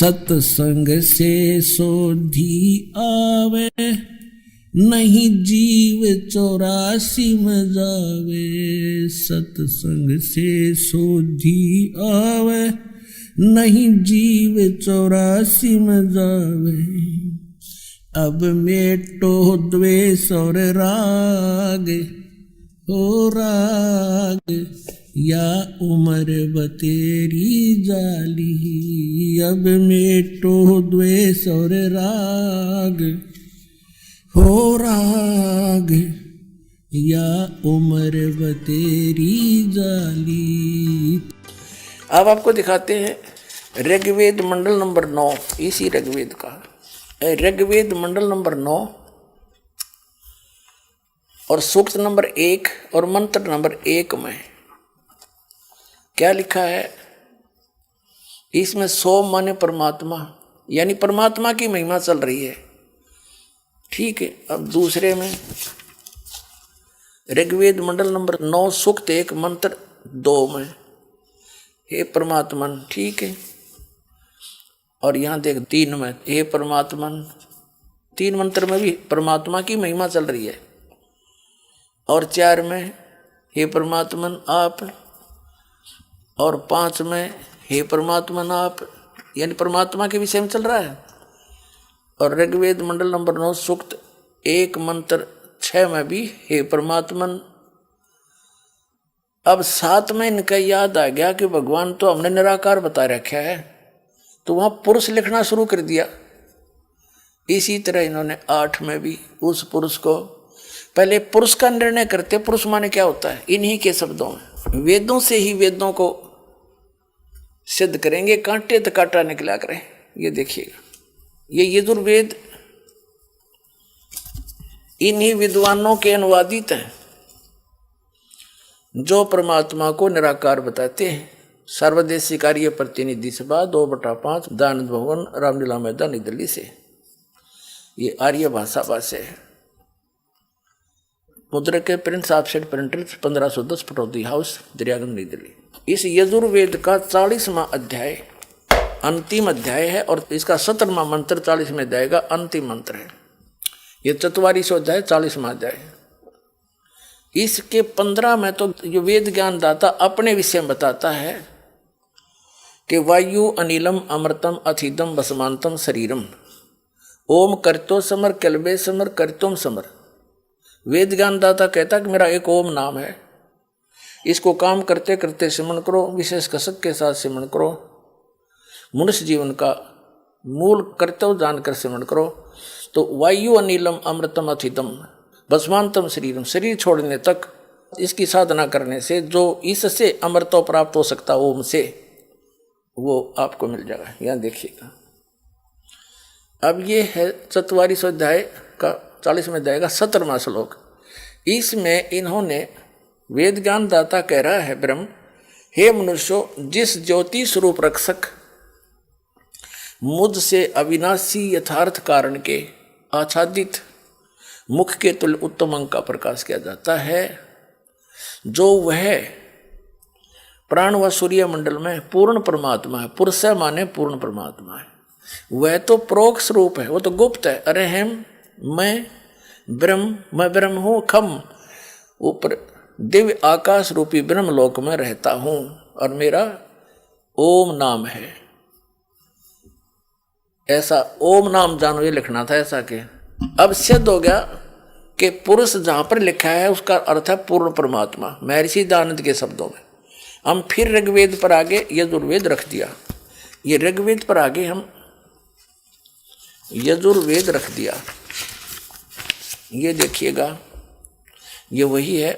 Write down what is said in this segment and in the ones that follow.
सत्संग से सोधी आवे, नहीं जीव 84 में जावे। सत्संग से सोधी आवे, नहीं जीव 84 में जावे। अब मेटो द्वेष और राग, हो राग या उम्र बतेरी जाली। अब मेटो द्वेष और राग, हो राग या उम्र बतेरी जाली। अब आपको दिखाते हैं ऋग्वेद मंडल नंबर 9, इसी ऋग्वेद का ऋग्वेद मंडल नंबर 9 और सूक्त नंबर 1 और मंत्र नंबर 1 में क्या लिखा है। इसमें 100 माने परमात्मा, यानी परमात्मा की महिमा चल रही है। ठीक है। अब दूसरे में ऋग्वेद मंडल नंबर 9 सूक्त 1 मंत्र 2 में हे परमात्मन। ठीक है। और यहाँ देख 3 में हे परमात्मन। 3 मंत्र में भी परमात्मा की महिमा चल रही है। और 4 में हे परमात्मन आप, और 5 में हे परमात्मन आप, यानी परमात्मा के विषय में चल रहा है। और ऋग्वेद मंडल नंबर 9 सूक्त 1 मंत्र 6 में भी हे परमात्मन। अब 7 में इनका याद आ गया कि भगवान तो हमने निराकार बता रखा है, तो वहां पुरुष लिखना शुरू कर दिया। इसी तरह इन्होंने 8 में भी उस पुरुष को, पहले पुरुष का निर्णय करते। पुरुष माने क्या होता है, इन्हीं के शब्दों में वेदों से ही वेदों को सिद्ध करेंगे, कांटे तो कांटा निकला करें। ये देखिएगा, ये यजुर्वेद इन्हीं विद्वानों के अनुवादित हैं जो परमात्मा को निराकार बताते हैं। सर्वदेशी कार्य प्रतिनिधि सभा 2/5 दानंद भवन रामलीला मैदान नई दिल्ली से। ये आर्य भाषा है। मुद्रक के Prince offset printer 1510 Pataudi house Daryaganj नई दिल्ली। इस यजुर्वेद का 40वां अध्याय अंतिम अध्याय है और इसका 17वां मंत्र 40वें अध्याय का अंतिम मंत्र है। ये 44वां अध्याय 40वां अध्याय। इसके 15 में तो जो वेद ज्ञान दाता अपने विषय में बताता है कि वायु अनिलम अमृतम अथिदम भस्मांतम शरीरम ओम करतो समर कल्बे समर करतुम समर। वेद ज्ञान दाता कहता कि मेरा एक ओम नाम है, इसको काम करते करते सिमरण करो, विशेष कसक के साथ सिमरण करो, मनुष्य जीवन का मूल कर्तव्य जानकर सिमरण करो। तो वायु अनिलम अमृतम अथिदम भस्मांतम शरीरम, शरीर छोड़ने तक इसकी साधना करने से जो इससे अमृतो प्राप्त हो सकता ओम से, वो आपको मिल जाएगा। यहाँ देखिएगा। अब ये है 44वां अध्याय का 40वें अध्याय का 17वां श्लोक। इसमें इन्होंने वेद ज्ञान दाता कह रहा है ब्रह्म, हे मनुष्यों, जिस ज्योति स्वरूप रक्षक मुझ से अविनाशी यथार्थ कारण के आच्छादित मुख के तुल्य उत्तम अंग का प्रकाश किया जाता है, जो वह प्राण व सूर्य मंडल में पूर्ण परमात्मा है। पुरुष माने पूर्ण परमात्मा है। वह तो प्रोक्ष रूप है, वो तो गुप्त है। अरे हम मैं ब्रह्म हूँ, खम ऊपर दिव्य आकाश रूपी ब्रह्म लोक में रहता हूँ और मेरा ओम नाम है। ऐसा ओम नाम जानो ये लिखना था ऐसा के। अब सिद्ध हो गया कि पुरुष जहां पर लिखा है उसका अर्थ है पूर्ण परमात्मा, महर्षि दयानंद के शब्दों में। हम फिर ऋग्वेद पर आगे यजुर्वेद रख दिया। ये ऋग्वेद पर आगे हम यजुर्वेद रख दिया। ये देखिएगा, ये वही है।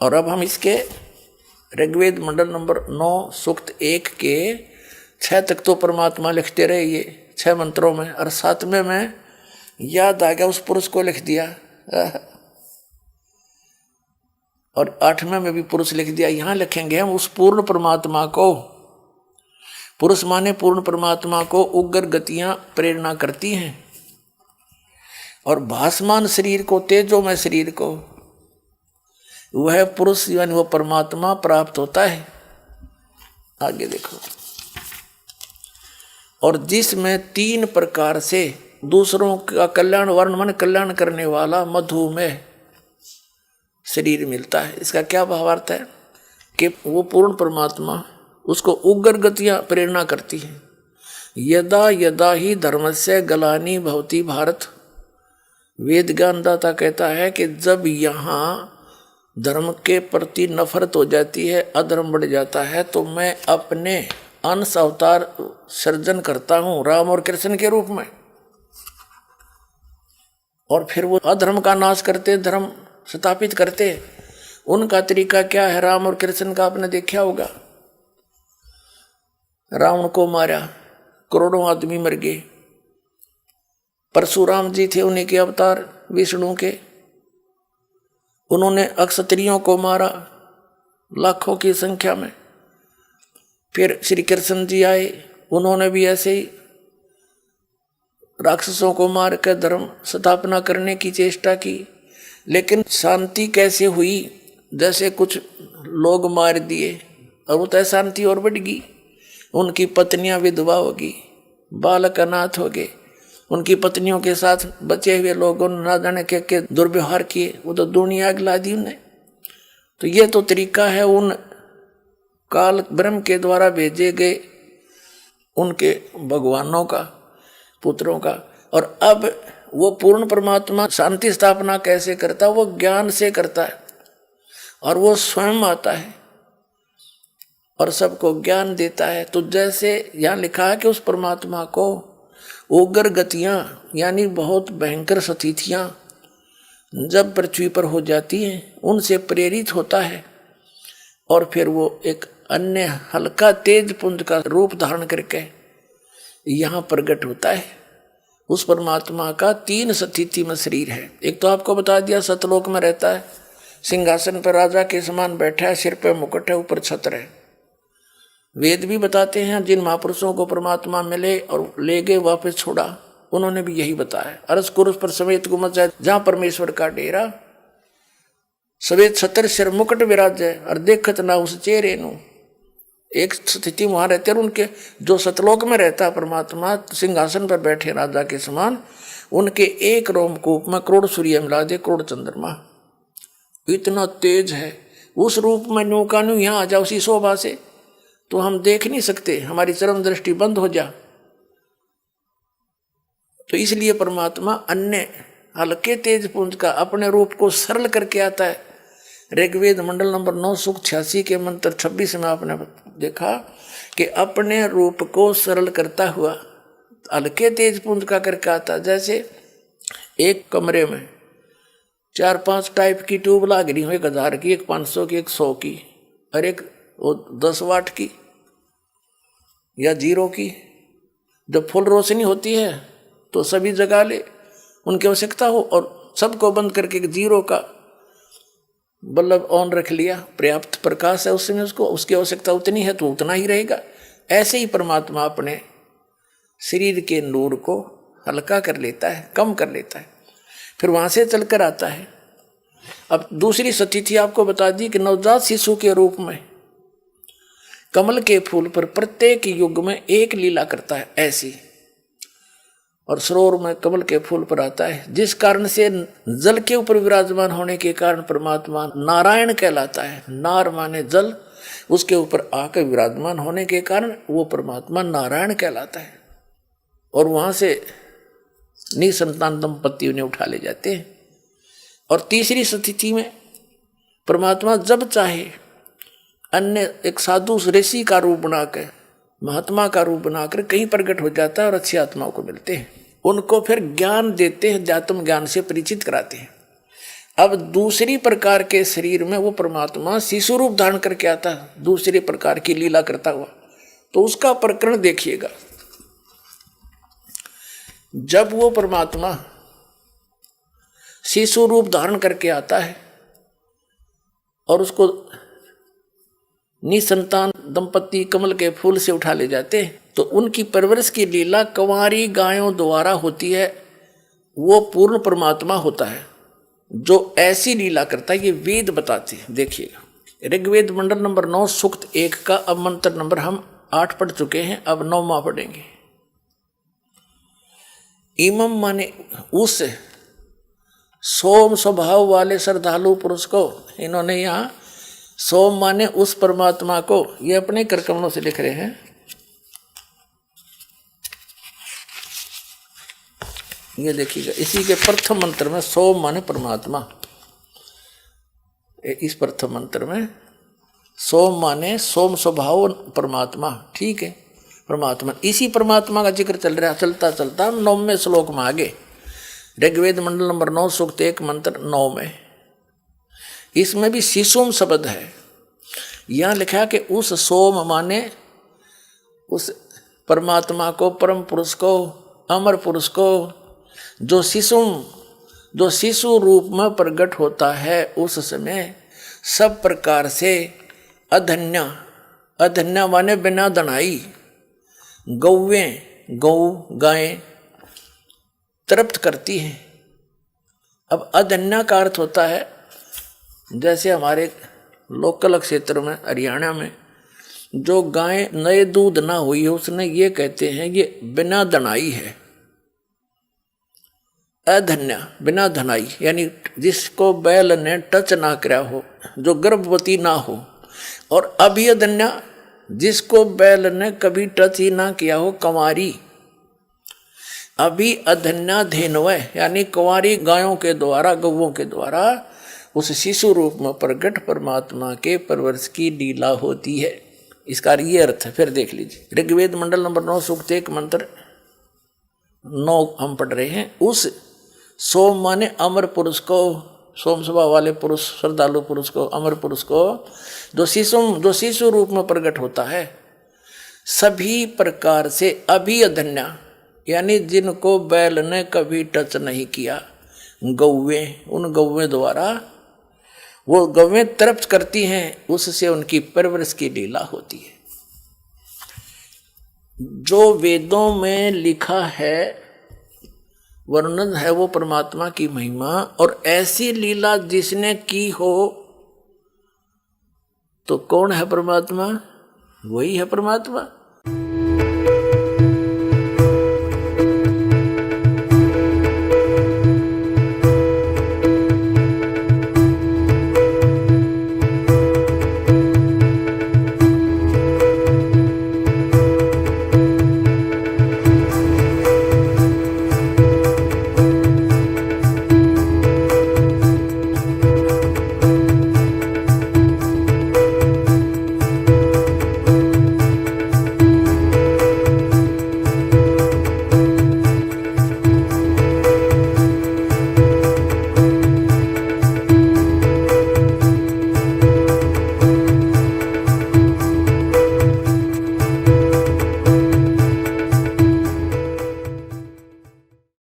और अब हम इसके ऋग्वेद मंडल नंबर 9 सूक्त 1 के 6 तक तो परमात्मा लिखते रहे, ये 6 मंत्रों में। और 7वें में याद आ गया, उस पुरुष को लिख दिया। और 8वें में भी पुरुष लिख दिया। यहाँ लिखेंगे हम उस पूर्ण परमात्मा को। पुरुष माने पूर्ण परमात्मा को उग्र गतियां प्रेरणा करती हैं और भासमान शरीर को, तेजोमय शरीर को वह पुरुष यानी वो परमात्मा प्राप्त होता है। आगे देखो, और जिसमें 3 प्रकार से दूसरों का कल्याण, वर्ण मन कल्याण करने वाला मधुमेह शरीर मिलता है। इसका क्या भावार्थ है कि वो पूर्ण परमात्मा उसको उग्र गतियां प्रेरणा करती है। यदा यदा ही धर्मस्य गलानी भवती भारत, वेद ज्ञानदाता कहता है कि जब यहाँ धर्म के प्रति नफरत हो जाती है, अधर्म बढ़ जाता है, तो मैं अपने अंश अवतार सृजन करता हूँ राम और कृष्ण के रूप में, और फिर वो अधर्म का नाश करते, धर्म स्थापित करते। उनका तरीका क्या है? राम और कृष्ण का आपने देखा होगा। रावण को मारा, करोड़ों आदमी मर गए। परशुराम जी थे उन्हीं के अवतार विष्णु के, उन्होंने अक्षत्रियों को मारा लाखों की संख्या में। फिर श्री कृष्ण जी आए, उन्होंने भी ऐसे ही राक्षसों को मार कर धर्म स्थापना करने की चेष्टा की। लेकिन शांति कैसे हुई? जैसे कुछ लोग मार दिए और वो शांति और बढ़ गई। उनकी पत्नियां विधवा होगी, बालक अनाथ हो गए, उनकी पत्नियों के साथ बचे हुए लोगों ने ना जाने के दुर्व्यवहार किए, वो तो दुनिया गला दी उन्हें। तो ये तो तरीका है उन काल ब्रह्म के द्वारा भेजे गए उनके भगवानों का, पुत्रों का। और अब वो पूर्ण परमात्मा शांति स्थापना कैसे करता है? वो ज्ञान से करता है, और वो स्वयं आता है और सबको ज्ञान देता है। तो जैसे यहाँ लिखा है कि उस परमात्मा को उग्र गतियाँ यानी बहुत भयंकर स्थितियाँ जब पृथ्वी पर हो जाती हैं, उनसे प्रेरित होता है, और फिर वो एक अन्य हल्का तेज पुंज का रूप धारण करके यहाँ प्रकट होता है। उस परमात्मा का 3 स्थिति में शरीर है। एक तो आपको बता दिया सतलोक में रहता है, सिंहासन पर राजा के समान बैठा है, सिर पर मुकुट है, ऊपर छत्र है। वेद भी बताते हैं जिन महापुरुषों को परमात्मा मिले और ले गए वापस छोड़ा, उन्होंने भी यही बताया। अरस कुरुस पर समेत गुमत है, जहाँ परमेश्वर का डेरा, सवेत छत्र सिर मुकुट विराज है, और देखत ना उस चेहरे नु। एक स्थिति वहां रहते हैं उनके, जो सतलोक में रहता परमात्मा सिंहासन पर बैठे राजा के समान, उनके एक रोमकूप में करोड़ सूर्य मिला दे, करोड़ चंद्रमा, इतना तेज है। उस रूप में न्यू का न्यू यहाँ आ जाओ उसी शोभा से, तो हम देख नहीं सकते, हमारी चरम दृष्टि बंद हो जा। तो इसलिए परमात्मा अन्य हल्के तेज पुंज का अपने रूप को सरल करके आता है। ऋग्वेद मंडल नंबर 9 सूक्त 86 के मंत्र 26 में आपने देखा कि अपने रूप को सरल करता हुआ हल्के तेज पुंज का करके आता। जैसे एक कमरे में 4-5 टाइप की ट्यूब लाग रही हो, 1000 की, एक 500 की, एक 100 की, और एक 10 वाट की या 0 की। जब फुल रोशनी होती है तो सभी जगा ले, उनकी आवश्यकता हो, और सबको बंद करके 0 का बल्ब ऑन रख लिया, पर्याप्त प्रकाश है उसमें, उसको उसकी आवश्यकता उतनी है तो उतना ही रहेगा। ऐसे ही परमात्मा अपने शरीर के नूर को हल्का कर लेता है, कम कर लेता है, फिर वहां से चलकर आता है। अब दूसरी स्थिति आपको बता दी कि नवजात शिशु के रूप में कमल के फूल पर प्रत्येक युग में एक लीला करता है ऐसी, और सरोवर में कमल के फूल पर आता है, जिस कारण से जल के ऊपर विराजमान होने के कारण परमात्मा नारायण कहलाता है। नार माने जल, उसके ऊपर आकर विराजमान होने के कारण वो परमात्मा नारायण कहलाता है, और वहां से निसंतान दंपति उन्हें उठा ले जाते हैं। और तीसरी स्थिति में परमात्मा जब चाहे अन्य एक साधु ऋषि का रूप बनाकर, महात्मा का रूप बनाकर कहीं प्रकट हो जाता है, और अच्छी आत्माओं को मिलते हैं, उनको फिर ज्ञान देते हैं, अध्यात्म ज्ञान से परिचित कराते हैं। अब दूसरी प्रकार के शरीर में वो परमात्मा शिशु रूप धारण करके आता है, दूसरी प्रकार की लीला करता हुआ। तो उसका प्रकरण देखिएगा। जब वो परमात्मा शिशु रूप धारण करके आता है और उसको निसंतान दंपति कमल के फूल से उठा ले जाते हैं, तो उनकी परवरिश की लीला कंवारी गायों द्वारा होती है। वो पूर्ण परमात्मा होता है जो ऐसी लीला करता है, ये वेद बताते हैं। देखिएगा, ऋग्वेद मंडल नंबर 9 सूक्त 1 का अब मंत्र नंबर हम 8 पढ़ चुके हैं, अब 9वां पढ़ेंगे। इमम माने उस सोम स्वभाव वाले श्रद्धालु पुरुष को, इन्होंने यहाँ सोम माने उस परमात्मा को, ये अपने करकमलों से लिख रहे हैं। ये देखिएगा, इसी के प्रथम मंत्र में सोम माने परमात्मा, इस प्रथम मंत्र में सोम माने सोम स्वभाव परमात्मा, ठीक है, परमात्मा, इसी परमात्मा का जिक्र चलता 9वें श्लोक में आगे, ऋग्वेद मंडल नंबर 9 सूक्त 1 मंत्र 9 में। इसमें भी शिशुम शब्द है। यहाँ लिखा कि उस सोम माने उस परमात्मा को, परम पुरुष को, अमर पुरुष को, जो शिशु रूप में प्रकट होता है, उस समय सब प्रकार से अधन्या माने बिना दनाई, गायें तृप्त करती हैं। अब अधन्या का अर्थ होता है, जैसे हमारे लोकल क्षेत्र में हरियाणा में जो गाय नए दूध ना हुई है, उसने ये कहते हैं ये बिना दनाई है। अधन्या बिना धनाई यानी जिसको बैल ने टच ना करा हो, जो गर्भवती ना हो, और अभिअधन्या जिसको बैल ने कभी टच ही ना किया हो, कंवारी। अभी अधन्या धेनवय यानी कुंवारी गायों के द्वारा, गौओं के द्वारा उस शिशु रूप में प्रकट परमात्मा के परवरिश की लीला होती है। इसका ये अर्थ है। फिर देख लीजिए, ऋग्वेद मंडल नंबर 9 सूक्त 1 मंत्र 9 हम पढ़ रहे हैं। उस सोम माने अमर पुरुष को, सोम स्वभाव वाले पुरुष, श्रद्धालु पुरुष को, अमर पुरुष को, जो शिशु रूप में प्रकट होता है, सभी प्रकार से अभिअधन्या यानी जिनको बैल ने कभी टच नहीं किया, गौवें, उन गौवें द्वारा वो गौवें तृप्त करती हैं, उससे उनकी परवरिश की लीला होती है। जो वेदों में लिखा है, वर्णन है वो परमात्मा की महिमा, और ऐसी लीला जिसने की हो तो कौन है परमात्मा? वही है परमात्मा।